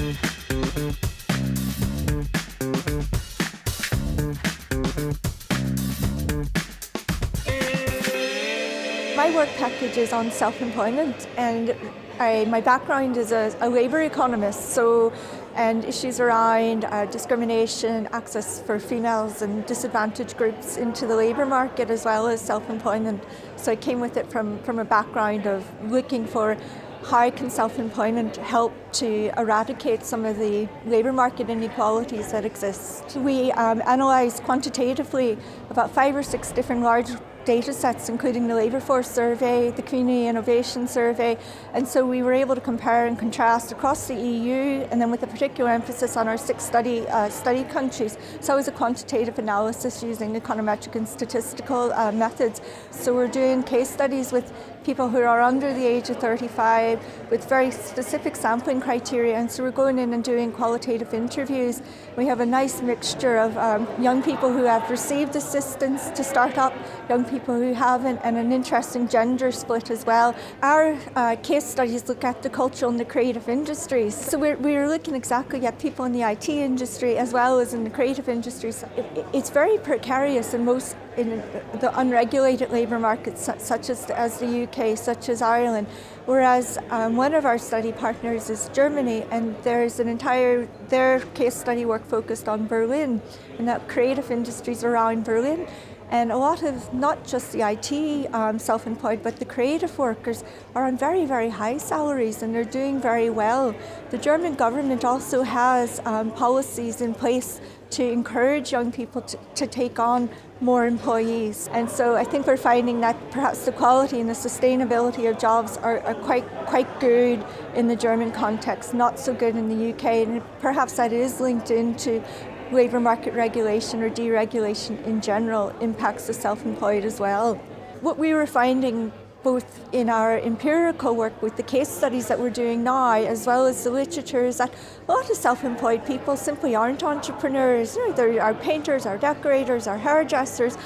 My work package is on self-employment, and my background is a labour economist, and issues around discrimination, access for females and disadvantaged groups into the labour market, as well as self-employment. So I came with it from a background of looking for how can self-employment help to eradicate some of the labour market inequalities that exist. We analysed quantitatively about 5 or 6 different large data sets, including the Labour Force Survey, the Community Innovation Survey, and so we were able to compare and contrast across the EU, and then with a particular emphasis on our 6 study countries. So it was a quantitative analysis using econometric and statistical methods. So we're doing case studies with people who are under the age of 35 with very specific sampling criteria, and so we're going in and doing qualitative interviews. We have a nice mixture of young people who have received assistance to start up, young people who haven't, and an interesting gender split as well. Our case studies look at the cultural and the creative industries. So we're looking exactly at people in the IT industry as well as in the creative industries. It's very precarious in the unregulated labour markets such as the UK, such as Ireland, whereas one of our study partners is Germany, and there's their case study work focused on Berlin and that creative industries around Berlin. And a lot of, not just the IT self-employed, but the creative workers are on very, very high salaries, and they're doing very well. The German government also has policies in place to encourage young people to take on more employees. And so I think we're finding that perhaps the quality and the sustainability of jobs are quite good in the German context, not so good in the UK, and perhaps that is linked into labour market regulation or deregulation in general impacts the self-employed as well. What we were finding both in our empirical work with the case studies that we're doing now, as well as the literature, is that a lot of self-employed people simply aren't entrepreneurs. You know, they're our painters, our decorators, our hairdressers,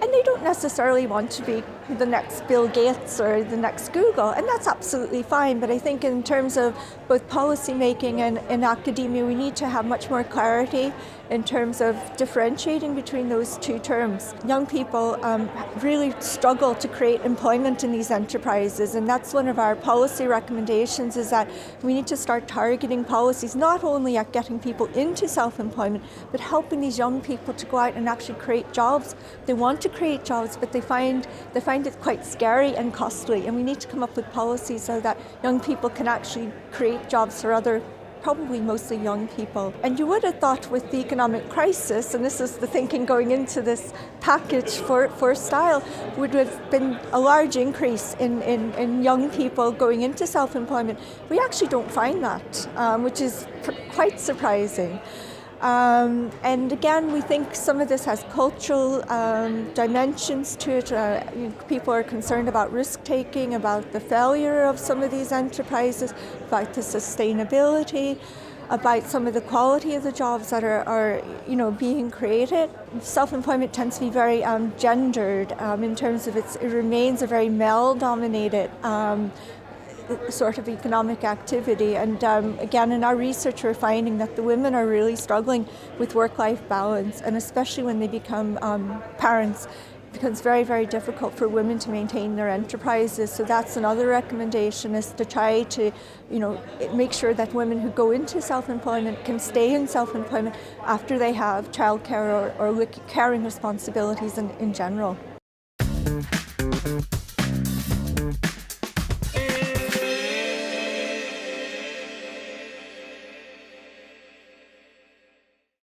and they don't necessarily want to be the next Bill Gates or the next Google, and that's absolutely fine. But I think in terms of both policy making and in academia, we need to have much more clarity in terms of differentiating between those two terms. Young people really struggle to create employment in these enterprises, and that's one of our policy recommendations, is that we need to start targeting policies not only at getting people into self-employment, but helping these young people to go out and actually create jobs. They want to create jobs, but they find it quite scary and costly, and we need to come up with policies so that young people can actually create jobs for other, probably mostly young people. And you would have thought with the economic crisis, and this is the thinking going into this package for Style, would have been a large increase in young people going into self-employment. We actually don't find that, which is quite surprising. And again, we think some of this has cultural dimensions to it. People are concerned about risk-taking, about the failure of some of these enterprises, about the sustainability, about some of the quality of the jobs that are being created. Self-employment tends to be very gendered in terms of it remains a very male-dominated sort of economic activity, and again in our research we're finding that the women are really struggling with work-life balance, and especially when they become parents, it becomes very, very difficult for women to maintain their enterprises. So that's another recommendation, is to try to make sure that women who go into self-employment can stay in self-employment after they have childcare or caring responsibilities in general.